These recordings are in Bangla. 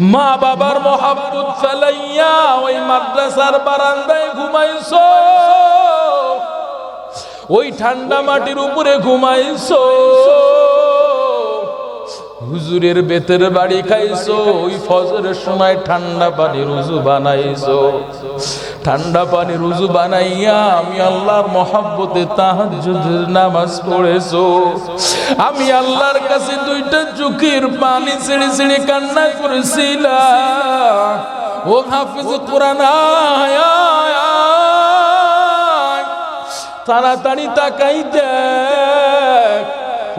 মা বাবার মহব্বত ফেলাইয়া ওই মাদ্রাসার বারান্দায় ঘুমাইছো, ওই ঠান্ডা মাটির উপরে ঘুমাইছো, হুজুরের বেতের বাড়ি খাইছো, ওই ফজরের সময় ঠান্ডা পানির উযু বানাইছো, ঠান্ডা পানির উযু বানাইয়া আমি আল্লাহর মহব্বতে তাহাজ্জুদের নামাজ পড়েছো। আমি আল্লাহর কাছে দুইটা চোখের পানি ছেড়ে ছেড়ে কান্না করেছিলাম। ও হাফেজ কোরআন আয় আয় আয়, তাড়াতাড়ি তাকাই দেখ,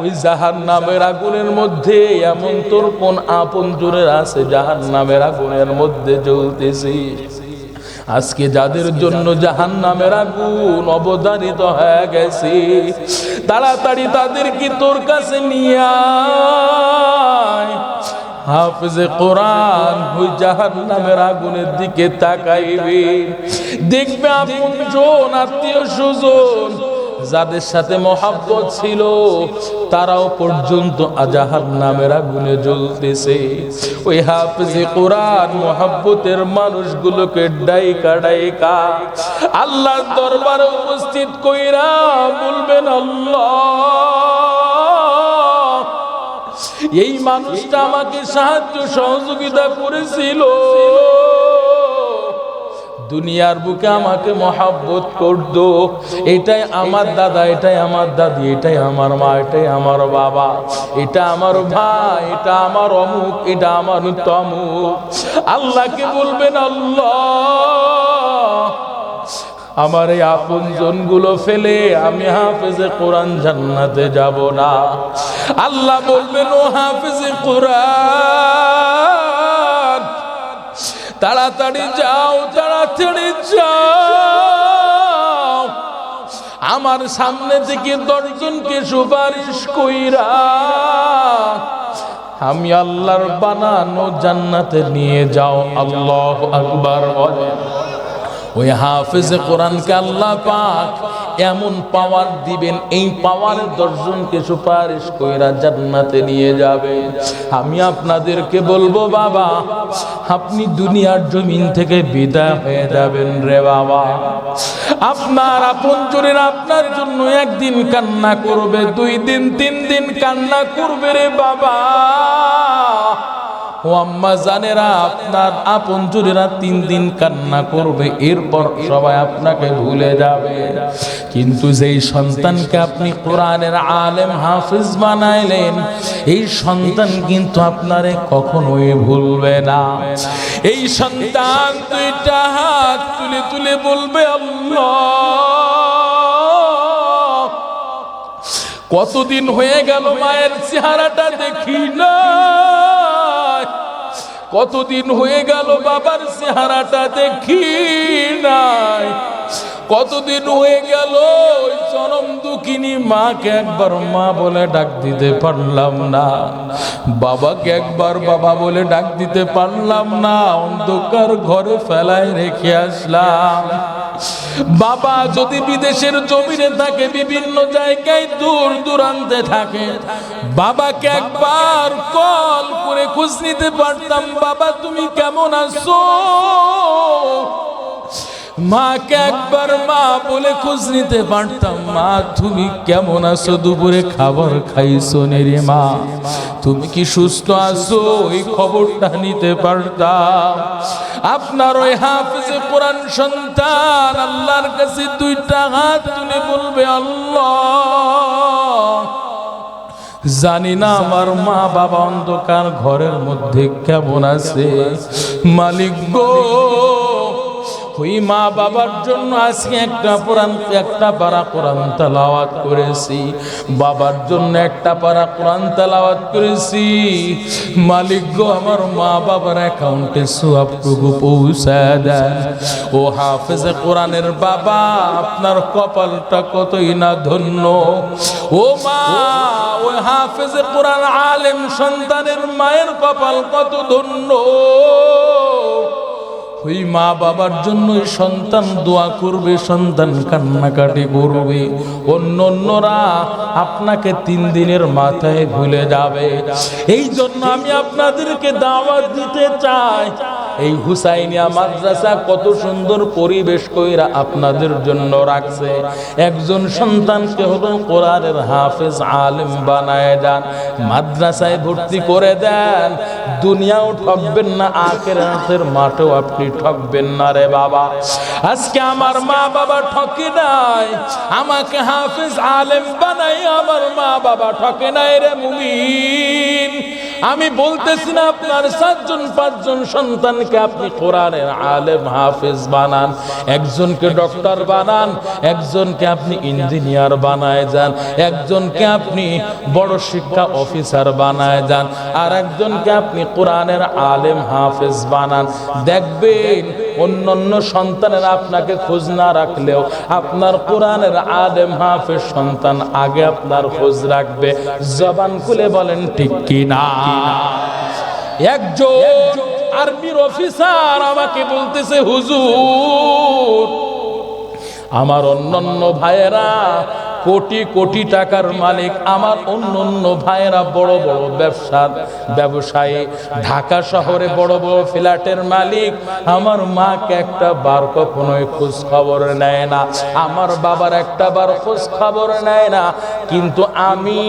ওই জাহান্নামের আগুনের মধ্যে এমন তোর কোন আপনজনের আছে জাহান্নামের আগুনের মধ্যে জ্বলতেছি। আজকে যাদের জন্য জাহান্নামের আগুন অবধারিত হয়ে গেছে, তাড়াতাড়ি তাদেরকে তোর কাছে নিয়ে আয়। হাফেজে কোরআন ওই জাহান্নামের আগুনের দিকে তাকাইবে, দেখবে আপনজন আত্মীয় স্বজন যাদের সাথে মহব্বত ছিল তারাও পর্যন্ত জাহান্নামের আগুনে জ্বলতেছে। ওই হাফেজে কোরআন মহব্বতের মানুষগুলোকে ডাইকা ডাইকা আল্লাহর দরবারে উপস্থিত কইরা বলবেন, আল্লাহ, এই মানুষটা আমাকে সাহায্য সহযোগিতা করেছিল, দুনিয়ার বুকে আমাকে মহব্বত করতো, এটাই আমার দাদা, এটাই আমার দাদি, এটাই আমার মা, এটাই আমার বাবা, এটা আমার ভাই, এটা আমার অমুক, এটা আমার তমুক। আল্লাহকে বলবেন, আল্লাহ, আমার এই আপনজন গুলো ফেলে আমি হাফেজে কোরআন জান্নাতে যাব না। আল্লাহ বলবেন, ও হাফেজে কোরআন, তাড়াতাড়ি যাও, তাড়াতাড়ি যাও, আমার সামনে থেকে 10 জনকে সুপারিশ কইরা আমি আল্লাহর বানানো জান্নাতে নিয়ে যাও। আল্লাহু আকবার বলেন। ওই হাফেজে কোরআনকে আল্লাহ পাক এমন পাওয়ার দিবেন, এই পাওয়ারে 10 জনকে সুপারিশ কইরা জান্নাতে নিয়ে যাবে। আমি আপনাদেরকে বলবো, বাবা, আপনি দুনিয়ার জমিন থেকে বিদায় হয়ে যাবেন রে বাবা। আপনার আপনজনের আপনার জন্য একদিন কান্না করবে, 2 দিন 3 দিন কান্না করবে রে বাবা। ও আম্মা জানেরা, আপনার আপনজনেরা 3 দিন কান্না করবে, এরপর সবাই আপনাকে ভুলে যাবে। কিন্তু যেই সন্তানকে আপনি কোরআনের আলেম হাফেজ বানাইলেন, এই সন্তান কিন্তু আপনারে কখনোই ভুলবে না। এই সন্তান 2টা হাত তুলে তুলে বলবে, আল্লাহ, কতদিন হয়ে গেল মায়ের চেহারাটা দেখি না, কতদিন হয়ে গেল বাবার চেহারাটা দেখি নাই, কতদিন হয়ে গেল ওই জনম দুঃখিনী মাকে একবার মা বলে ডাক দিতে পারলাম না, বাবাকে একবার বাবা বলে ডাক দিতে পারলাম না, অন্ধকার ঘরে ফেলায় রেখে আসলাম। বাবা যদি বিদেশের জমিনে থাকে, বিভিন্ন জায়গায় দূর দূরান্তে থাকে, বাবাকে একবার কল করে খোঁজ নিতে পারতাম, বাবা তুমি কেমন আছো? মাকে একবার মা বলে খোঁজ নিতে পারতাম, মা তুমি কেমন আছো, দুপুরে খাবার খাইছো রে মা, তুমি কি সুস্থ আছো, ওই খবরটা নিতে পারতাম। আপনার ওই হাফেজে কোরআন সন্তান আল্লাহর কাছে 2টা হাত তুলে বলবে, আল্লাহ, জানি না আমার মা বাবা অন্ধকার ঘরের মধ্যে কেমন আছে, মালিক গো, ওই মা বাবার জন্য আজকে একটা পারা কোরআন তেলাওয়াত করেছি, বাবার জন্য একটা পারা কোরআন তেলাওয়াত করেছি, মালিক গো, আমার মা বাবার অ্যাকাউন্টে সওয়াবটুকু পৌঁছায় দেন। ও হাফেজে কোরআনের বাবা, আপনার কপালটা কতই না ধন্য। ও মা, ওই হাফেজে কোরআন আলেম সন্তানের মায়ের কপাল কত ধন্য। ও ওই মা বাবার জন্যই সন্তান দোয়া করবে, সন্তান কান্নাকাটি করবে, অন্যরা আপনাকে 3 দিনের মাথায় ভুলে যাবে। এই জন্য আমি আপনাদেরকে দাওয়াত দিতে চাই, এই হুসাইনিয়া মাদ্রাসা কত সুন্দর পরিবেশ কইরা আপনাদের জন্য রাখছে। একজন সন্তানকে হলো কোরআনের হাফেজ আলেম বানায় দেন, মাদ্রাসায় ভর্তি করে দেন, দুনিয়াও ঠকবেন না, আখিরাতের মাঠেও আপনি ঠকবেন না রে বাবা। আজকে আমার মা বাবা ঠকে নাই, আমাকে হাফেজ আলেম বানাই আমার মা বাবা ঠকে নাই রে মুমিন। আমি বলতেছি না আপনার 4-5 জন সন্তানকে আপনি কোরআনের আলেম হাফেজ বানান, একজনকে ডক্টর বানান, একজনকে আপনি ইঞ্জিনিয়ার বানায় যান, একজনকে আপনি বড় শিক্ষা অফিসার বানায় যান, আর একজনকে আপনি কোরআনের আলেম হাফেজ বানান। দেখবেন অন্যান্য সন্তানেরা আপনাকে খোঁজ না রাখলেও আপনার কোরআনের আলেম হাফেজ সন্তান আগে আপনার খোঁজ রাখবে। জবান খুলে বলেন ঠিক কি না? একজন আর্মির অফিসার আমাকে বলতেছে, হুজুর আমার অন্যান্য ভাইয়েরা কোটি কোটি টাকার মালিক, আমার অন্যান্য ভাইয়েরা বড় বড় ব্যবসায়ী, ঢাকা শহরে বড় বড় ফ্ল্যাটের মালিক, আমার মাকে একটা বার কখনোই খোঁজ খবর নেয় না, আমার বাবার একটা বার খোঁজ খবর নেয় না। কিন্তু আমি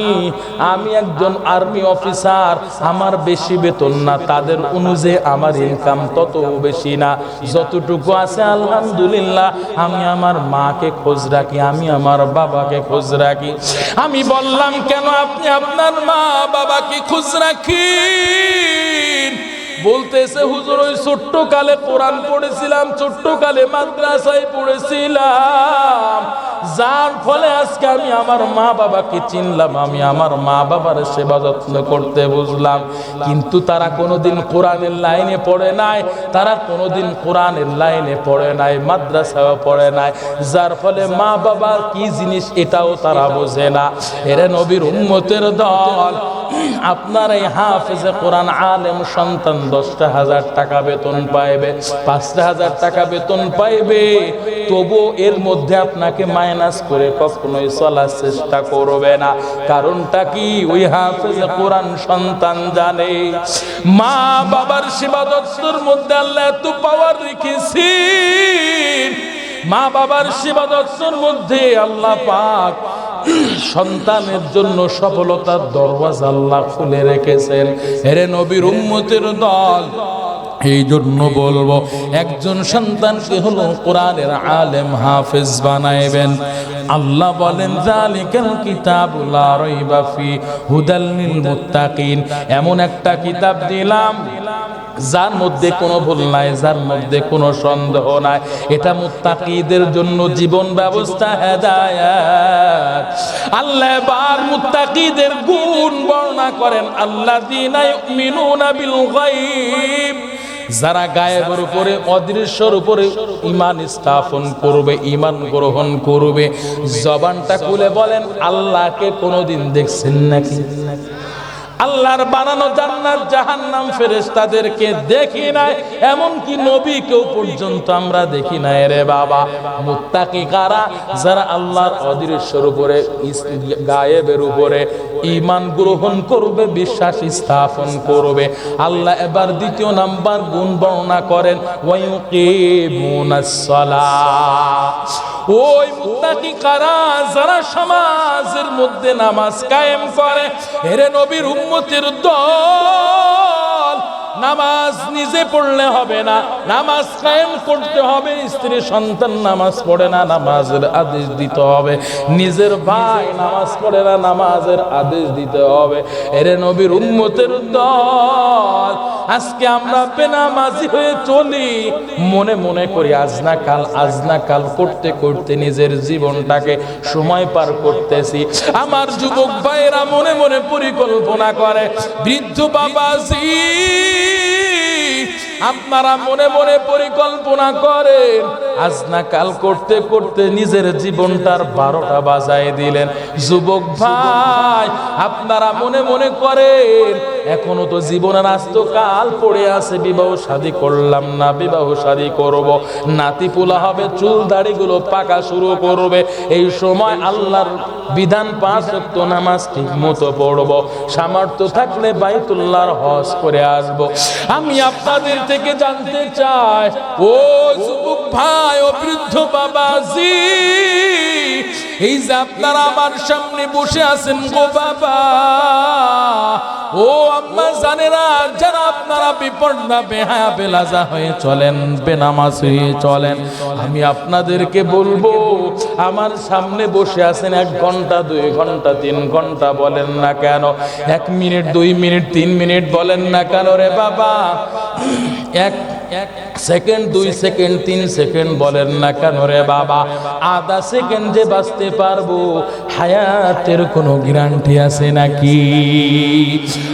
একজন আর্মি অফিসার, আমার বেশি বেতন না, তাদের অনুযায়ী আমার ইনকাম তত বেশি না, যতটুকু আছে আলহামদুলিল্লাহ আমি আমার মাকে খোঁজ রাখি, আমি আমার বাবাকে খোঁজ রাখি। আমি বললাম, কেন আপনি আপনার মা বাবাকে খোঁজ রাখেন? বলতেছে, হুজুর ওই ছোট্ট কালে কোরআন পড়েছিলাম, ছোট্ট কালে মাদ্রাসায় পড়েছিলাম, যার ফলে আজকে আমি আমার মা বাবাকে চিনলাম, আমি আমার মা বাবার সেবা যত্ন করতে বুঝলাম। কিন্তু তারা কোনোদিন কোরআনের লাইনে পড়ে নাই, তারা কোনোদিন কোরআনের লাইনে পড়ে নাই, মাদ্রাসাও পড়ে নাই, যার ফলে মা বাবার কি জিনিস এটাও তারা বোঝে না। এরে নবীর উম্মতের দল, আপনার এই হাফেজে কোরআন আলেম সন্তান 10,000 টাকা বেতন পাইবে, 5,000 টাকা বেতন পাইবে, তবু এর মধ্যে আপনাকে মাইনাস করে কখনোই চলার চেষ্টা করবে না। কারণটা কি? ওই হাফেজে কোরআন সন্তান জানে মা বাবার সেবা যত্নের মধ্যে আল্লাহ এত পাওয়ার রেখেছি, মা বাবার সেবা যত্নের মধ্যে আল্লাহ পাক সন্তানের জন্য সফলতার দরওয়াজা আল্লাহ খুলে রেখেছেন। এরে নবীর উম্মতের দল, এই জন্য বলবো একজন সন্তানকে হলো কোরআনের আলেম হাফেজ বানাইবেন। আল্লাহ বলেন, যালিকাল কিতাবু লা রাইবা ফি হুদাল লিল মুত্তাকিন, এমন একটা কিতাব দিলাম যার মধ্যে কোনো ভুল নাই, যার মধ্যে কোনো সন্দেহ নাই, এটা মুত্তাকিদের জন্য জীবন ব্যবস্থা, হেদায়েত। আল্লাহ বার মুত্তাকিদের গুণ বর্ণনা করেন, আল্লাযীনা ইউমিনুনা বিল গায়ব, যারা গায়েবের উপরে অদৃশ্যের উপরে ঈমান স্থাপন করবে, ঈমান গ্রহণ করবে। জবানটা খুলে বলেন, আল্লাহকে কোনোদিন দেখছেন নাকি? আল্লাহর বানানো জান্নাত জাহান্নাম ফেরেশতাদেরকে দেখি নাই, এমনকি নবীকেও পর্যন্ত আমরা দেখি নাই রে বাবা। মুত্তাকি কারা? যারা আল্লাহর অদৃশ্যের উপরে গায়েবের উপরে ঈমান গ্রহণ করবে, বিশ্বাস স্থাপন করবে। আল্লাহ এবার দ্বিতীয় নাম্বার গুণ বর্ণনা করেন, ওয়ায়ুকিমুনাস সালাহ। ওই মুত্তাকি কারা? যারা সমাজের মধ্যে নামাজ কায়েম করে। এরে নবীর উম্মতের দল, নামাজ নিজে পড়লে হবে না, নামাজ কায়েম করতে হবে। স্ত্রী সন্তান নামাজ পড়ে না, নামাজের আদেশ দিতে হবে। নিজের ভাই নামাজ পড়ে না, নামাজের আদেশ দিতে হবে। এরে নবীর উম্মতের দল, আজকে আমরা বেনামাজি হয়ে চলি, মনে মনে করি আজ না কাল করতে করতে নিজের জীবনটাকে সময় পার করতেছি। আমার যুবক ভাইরা মনে মনে পরিকল্পনা করে, বৃদ্ধ বাবাজি আপনারা মনে মনে পরিকল্পনা করেন, আজ না কাল করতে করতে নিজের জীবনটার 12টা বাজায় দিলেন। যুবক ভাই, আপনারা মনে মনে করেন এখনো তো জীবনের আস্ত কাল পড়ে আছে, বিবাহ শাদী করলাম না, বিবাহ শাদী করব, নাতি পোলা হবে, চুল দাড়িগুলো পাকা শুরু করবে, এই সময় আল্লাহর বিধান 5 ওয়াক্ত নামাজ ঠিক মতো পড়ব, সামর্থ্য থাকলে বাইতুল্লাহর হজ করে আসব। আমি আপনাদের থেকে জানতে চাই, ও যুবক ভাই, ও বৃদ্ধ বাবাজি, এই যে আপনারা আমার সামনে বসে আছেন গো বাবা, ও আম্মা জানেরা, যারা আপনারা বিপর্ণা বেহায়া বেলাজা হয়ে চলেন, বেনামাজ হয়ে চলেন, আমি আপনাদেরকে বলবো, আমার সামনে বসে আছেন 1 ঘন্টা 2 ঘন্টা 3 ঘন্টা বলেন না কেন, 1 মিনিট 2 মিনিট 3 মিনিট বলেন না কেন রে বাবা, 1 সেকেন্ড 2 সেকেন্ড 3 সেকেন্ড বলেন না কেন রে বাবা, আধা সেকেন্ডে বাঁচতে পারবো, হায়াতের কোনো গ্যারান্টি আছে নাকি?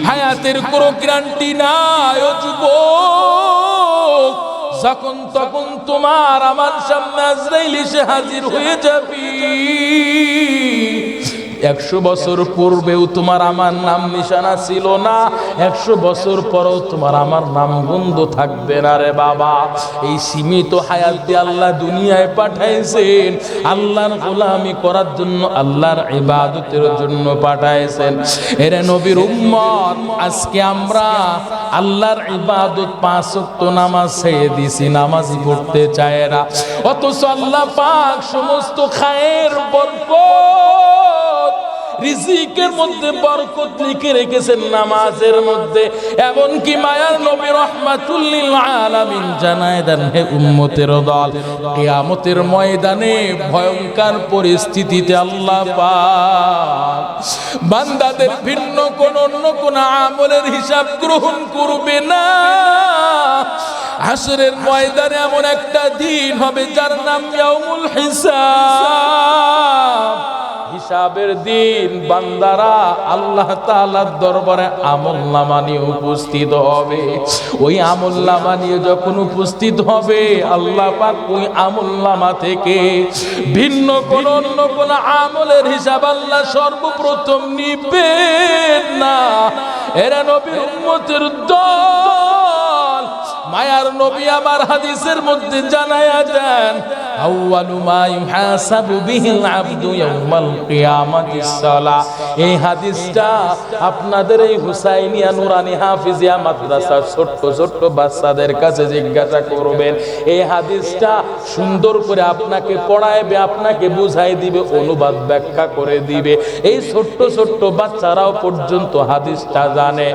হায়াতের কোনো গ্যারান্টি নাই ও যুবক। যখন তখন তোমার আমার সামনে আজরাইল এসে হাজির হয়ে যাবি। 100 বছর পূর্বেও তোমার আমার নাম নিশানা ছিল না, 100 বছর পরও তোমার আমার নাম গন্ধ থাকবে না রে বাবা। এই সীমিত হায়াত দিয়ে আল্লাহ দুনিয়ায় পাঠাইছেন, আল্লাহর গোলামি করার জন্য, আল্লাহর ইবাদতের জন্য পাঠাইছেন। এরে নবীর উম্মত, আজকে আমরা আল্লাহর ইবাদত 5 ওয়াক্ত নামাজ ছেড়ে দিছি, নামাজই পড়তে চায় না, অথচ আল্লাহ পাক সমস্ত খায়ের বরকত, রিজিকের মধ্যে বরকত লিখে রেখেছেন নামাজের মধ্যে। এমনকি মায়ার নবী রাহমাতুল লিল আলামিন জানায় দেন, হে উম্মতের দল, কিয়ামতের ময়দানে ভয়ঙ্কর পরিস্থিতিতে আল্লাহ পাক বান্দাদের ভিন্ন অন্য কোন আমলের হিসাব গ্রহণ করবে না। হাসরের ময়দানে এমন একটা দিন হবে যার নাম ইয়াউমুল হিসাব। হিসাবের দিন বান্দারা আল্লাহ তাআলার দরবারে আমলনামা নিয়ে উপস্থিত হবে। ওই আমলনামা নিয়ে যখন উপস্থিত হবে, আল্লাহ পাক ওই আমলনামা থেকে ভিন্ন অন্য কোন আমলের হিসাব আল্লাহ সর্বপ্রথম নিবেন না। এরা নবীর উম্মতের দল, মায়ার নবী আমার হাদিসের মধ্যে জানায়া দেন, আউয়ালু মা ইউহাসাবু বিহিল আবদু ইয়াউমাল কিয়ামাতিস সালাহ। এই হাদিসটা আপনাদের এই হুসাইনিয়া নুরানি হাফিজিয়া মাদ্রাসার ছোট্ট ছোট্ট বাচ্চাদের কাছে জিজ্ঞাসা করবেন। এই হাদিসটা সুন্দর করে আপনাকে পড়াইবে, আপনাকে বুঝাই দিবে, অনুবাদ ব্যাখ্যা করে দিবে। এই ছোট্ট ছোট্ট বাচ্চারাও পর্যন্ত হাদিসটা জানে।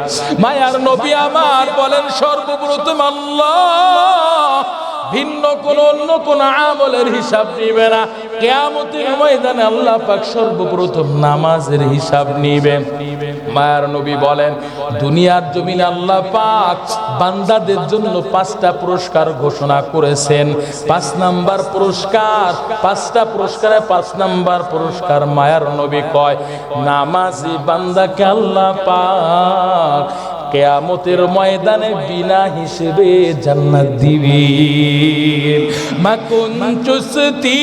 মায়ার নবী আমার বলেন, সর্বপ্রথম আল্লাহ ভিন্ন অন্য কোন আমলের হিসাব নিবে না। কিয়ামতের ময়দানে আল্লাহ পাক সর্বপ্রথম নামাজের হিসাব নিবেন। মায়ার নবী বলেন, দুনিয়ার জমিনে আল্লাহ পাক বান্দাদের জন্য 5টা পুরস্কার ঘোষণা করেছেন। 5 নাম্বার পুরস্কার, 5টা পুরস্কারে 5 নাম্বার পুরস্কার মায়ার নবী কয়, নামাজি বান্দাকে আল্লাহ পাক কিয়ামতের ময়দানে বিনা হিসেবে জান্নাত দিবেন। মাকুন চুস্তি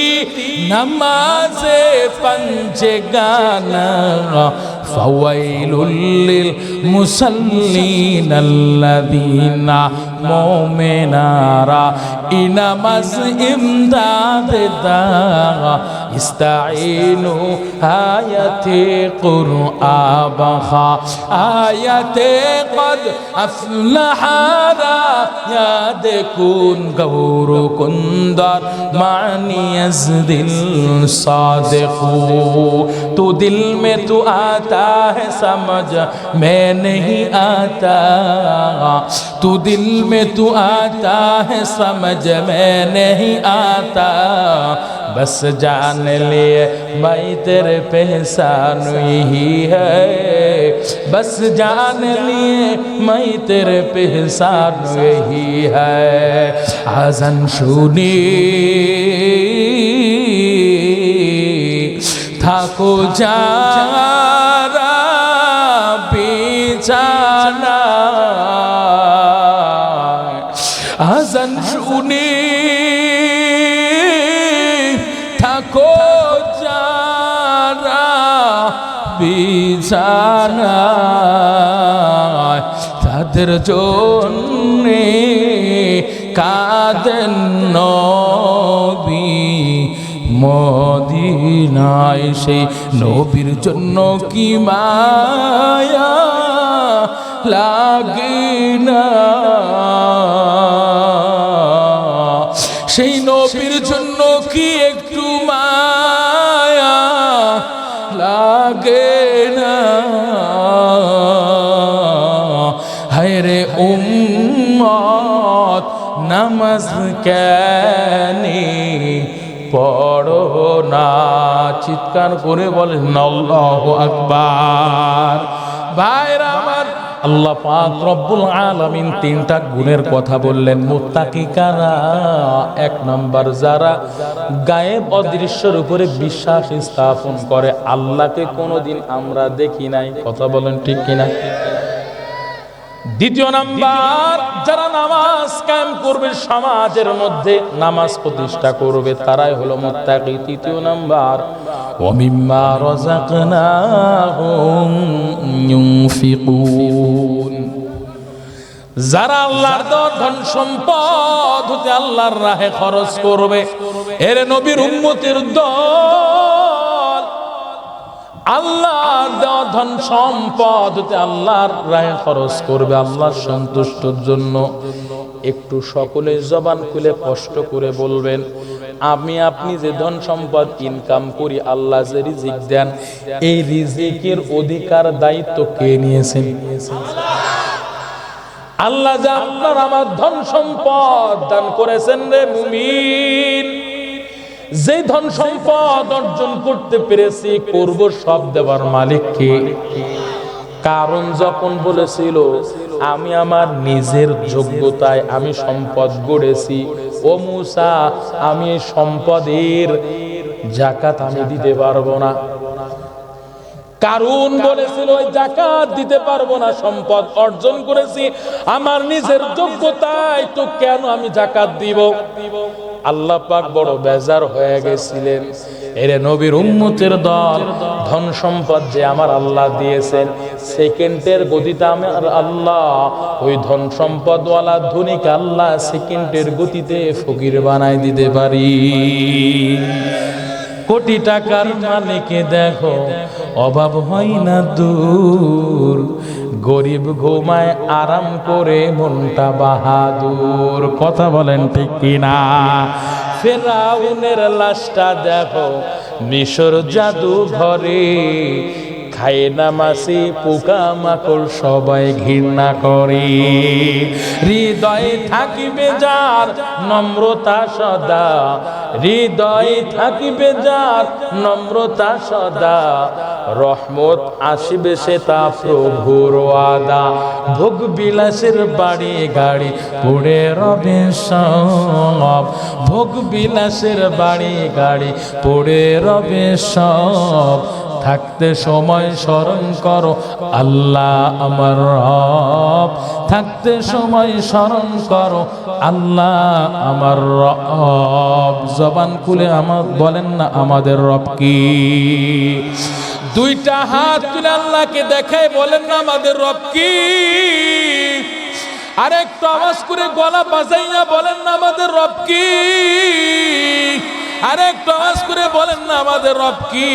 নামাজে পঞ্জে গানা ফাওয়াইলুল লিল মুসাল্লিন আল্লাযীনা মুমিনারা ইনামাজ ইমদাদ দা ইস্তাঈনু আয়াতে কুরআবা আয়াতে কদ আফলাহারা ইয়াদ কুন গৌরু কুন্দর মানি আজদিল সাদিকু তু দিল মে তু आता है समझ मैं नहीं आता, तू दिल में तू आता है समझ मैं नहीं आता, बस जान लिए मैं तेरे पहचान यही है, बस जान लिए मैं तेरे पहचान यही है। आज़न सुनी থাকো যারা বিছানায়, আযান শুনে থাকো যারা বিছানায় তাদের জন্যে কাঁদেন নবী মদিনায় সেই নবীর জন্য কি মায়া লাগে না সেই নবীর জন্য কি একটু মায়া লাগে না হায়রে উম্মত নামাজ কেনে পড়ো না চিৎকার করে বলেন আল্লাহু আকবার ভাইরা আমার আল্লাহ পাক রব্বুল আলামিন তিনটা গুণের কথা বললেন মুত্তাকি কারা এক নাম্বার যারা গায়েব অদৃশ্যের উপরে বিশ্বাস স্থাপন করে আল্লাহকে কোনোদিন আমরা দেখি নাই কথা বলেন ঠিক কিনা দ্বিতীয় নাম্বার যারা নামাজ কায়েম করবে সমাজের মধ্যে নামাজ প্রতিষ্ঠা করবে তারাই হলো মুত্তাকি তৃতীয় নাম্বার ওয়ামিম্মা রাযাকনাহুম ইউনফিকুন যারা আল্লাহর ধন সম্পদ হতে আল্লাহর রাহে খরচ করবে এর নবীর উম্মতের দল আল্লাহর দেওয়া ধন সম্পদ হতে আল্লাহর রাহে খরচ করবে আল্লাহর সন্তুষ্টির জন্য একটু সকলে জবান খুলে কষ্ট করে বলবেন আমি আপনি যে ধন সম্পদ ইনকাম করি আল্লাহ যে রিজিক দেন এই রিজিকের অধিকার দায়িত্ব কে নিয়েছেন আল্লাহ যা আপনার আমার ধন সম্পদ দান করেছেন রে মুমিন যে ধন সম্পদ অর্জন করতে পেরেছি করব সব দেওয়ার মালিক কে কারণ যখন বলেছিল আমি আমার নিজের যোগ্যতায় আমি সম্পদ গড়েছি ও মূসা আমি সম্পদের যাকাত আমি দিতে পারবো না কারণ বলেছিল ওই যাকাত দিতে পারবো না সম্পদ অর্জন করেছি আমার নিজের যোগ্যতায় তো কেন আমি যাকাত দিব আল্লাহ পাক বড় বেজার হয়ে গেছিলেন এরে নবীর উম্মতের দল ধন সম্পদ যে আমার আল্লাহ দিয়েছেন সেকেন্ডের গতিতে আমার আল্লাহ ওই ধন সম্পদওয়ালা ধনিক আল্লাহ সেকেন্ডের গতিতে ফকির বানাই দিতে পারি কোটি টাকার মালিকে দেখো অভাব হয় না দূর গরিব ঘুমায় আরাম করে মনটা বাহাদুর কথা বলেন ঠিক কিনা ফেরাউনের লাশটা দেখো মিশর জাদু ঘরে খায় না মাছি পোকা মাকড় সবাই ঘৃণা করে হৃদয়ে থাকিবে যার নম্রতা সদা হৃদয়ে থাকিবে যার নম্রতা সদা রহমত আসিবে সে তা প্রভুর ওয়াদা ভোগ বিলাসের বাড়ি গাড়ি পড়ে রবে সব ভোগ বিলাসের বাড়ি গাড়ি পড়ে রবে সব থাকতে সময় স্মরণ করো আল্লাহ আমার রব থাকতে সময় স্মরণ করো আল্লাহ আমার রব জবান খুলে আমার বলেন না আমাদের রব কি দুইটা হাত তুলে আল্লাহকে দেখায় বলেন না আমাদের রব কি আরেকটু আওয়াজ করে গলা বাজাইয়া বলেন না আমাদের রব কি আরেকটু আওয়াজ করে বলেন না আমাদের রব কি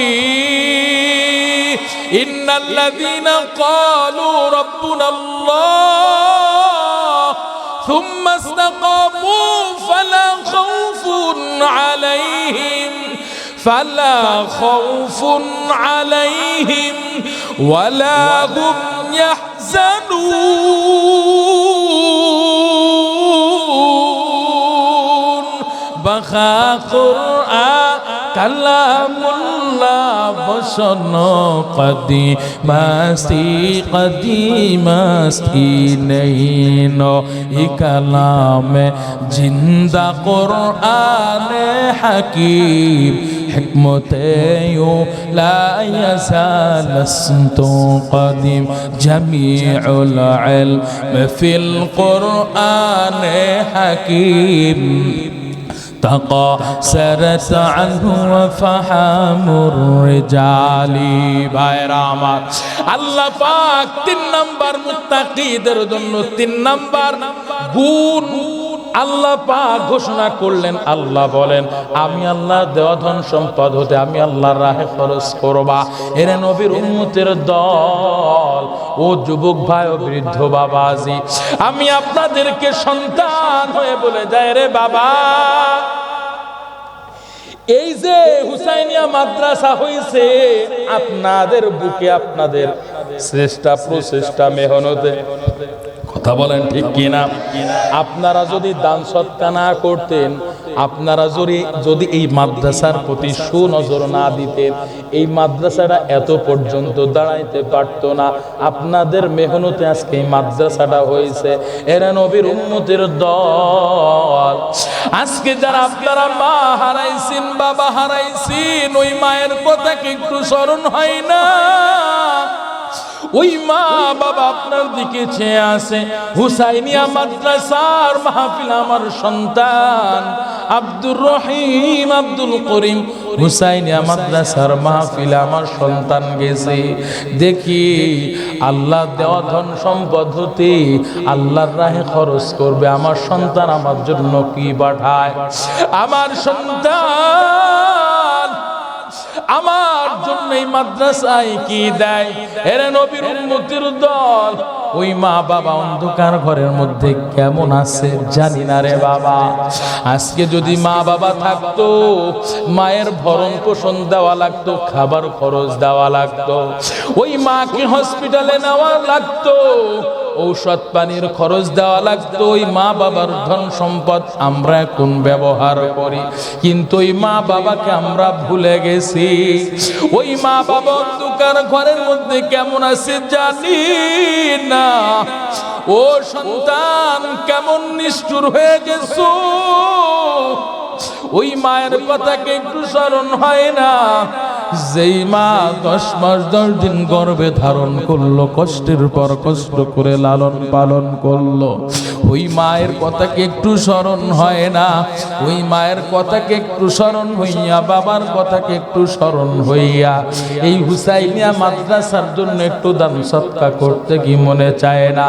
ইন্নাল্লাযীনা ক্বালু রাব্বুনাল্লাহ থুম্মা ইসতাকামু ফালা খাউফুন আলাইহিম ওয়ালা হুম ইয়াহজানুন বাখা কুরআন কালামুল্লাহ বসন কদিমাস্তি নেইন ই কালামে জিন্দা কুরআনে হাকিম হিকমতে লা ইয়াসালস্তু কদিম জামিউল ইলম ফিল কুরআনে হাকিম تقاصرت عنه وفحم الرجال ভাইরা আমার আল্লাহ পাক 3 নাম্বার মুত্তাকিদের জন্য 3 নাম্বার গুণ আল্লাহ পাক ঘোষণা করলেন। আল্লাহ বলেন আমি আল্লাহর দেওয়া ধন সম্পদ হতে আমি আল্লাহর রাহে খরচ করবা। এর নবীর উম্মতের দল ও যুবক ভাই ও বৃদ্ধ বাবাজি, আমি আপনাদেরকে সন্তান হয়ে বলে যাই রে বাবা, এই যে হুসাইনিয়া মাদ্রাসা হয়েছে আপনাদের বুকে আপনাদের শ্রেষ্ঠ প্রচেষ্টা মেহনতে, কথা বলেন ঠিক কিনা? আপনারা যদি দান সৎকা না করতেন, আপনারা যদি এই মাদ্রাসার প্রতি সুনজর না দিতেন, এই মাদ্রাসাটা এত পর্যন্ত দাঁড়াইতে পারত না। আপনাদের মেহনতে আজকে এই মাদ্রাসাটা হয়েছে। এরা নবীর উম্মতের দল। আজকে যারা আপনারা মা হারাইছেন, বাবা হারাইছেন, ওই মায়ের কথা কি একটু স্মরণ হয় না? ওই মা বাবা আপনার দিকে চেয়ে আছে। হুসাইনিয়া মাদ্রাসার মাহফিল আমার সন্তান আব্দুর রহিম আব্দুল করিম হুসাইনিয়া মাদ্রাসার মাহফিল আমার সন্তান গেছে। দেখি আল্লাহ দেওয়া ধন সম্পদ হতে আল্লাহর রাহে খরচ করবে আমার সন্তান আমার জন্য কি পাঠায়। আমার সন্তান আমার জন্য এই মাদ্রাসায় কি দেয়। এরা নবীর উম্মতের দল। ওই মা বাবা অন্ধকার ঘরের মধ্যে কেমন আছে জানি না রে বাবা। আজকে যদি মা বাবা থাকতো, মায়ের ভরণ পোষণ দেওয়া লাগতো, খাবার খরচ দেওয়া লাগতো, ওই মাকে হসপিটালে নেওয়া লাগতো, ঔষধ পানির খরচ দেওয়া লাগতো। ওই মা বাবার ধন সম্পদ আমরা এখন ব্যবহার করি, কিন্তু ওই মা বাবাকে আমরা ভুলে গেছি। ওই মা বাবা অন্ধকার ঘরের মধ্যে কেমন আছে জানি না। ও সন্তান কেমন নিষ্ঠুর হয়ে গেছো, ওই মায়ের কথাকে একটু স্মরণ হয় না? যেই মা 10 মাস 10 দিন গর্ভে ধারণ করলো, কষ্টের পর কষ্ট করে লালন পালন করলো, ওই মায়ের কথাকে একটু স্মরণ হয় না? ওই মায়ের কথাকে একটু স্মরণ হইয়া, বাবার কথাকে একটু স্মরণ হইয়া এই হুসাইনিয়া মাদ্রাসার জন্য একটু দান সৎকা করতে কি মনে চায় না?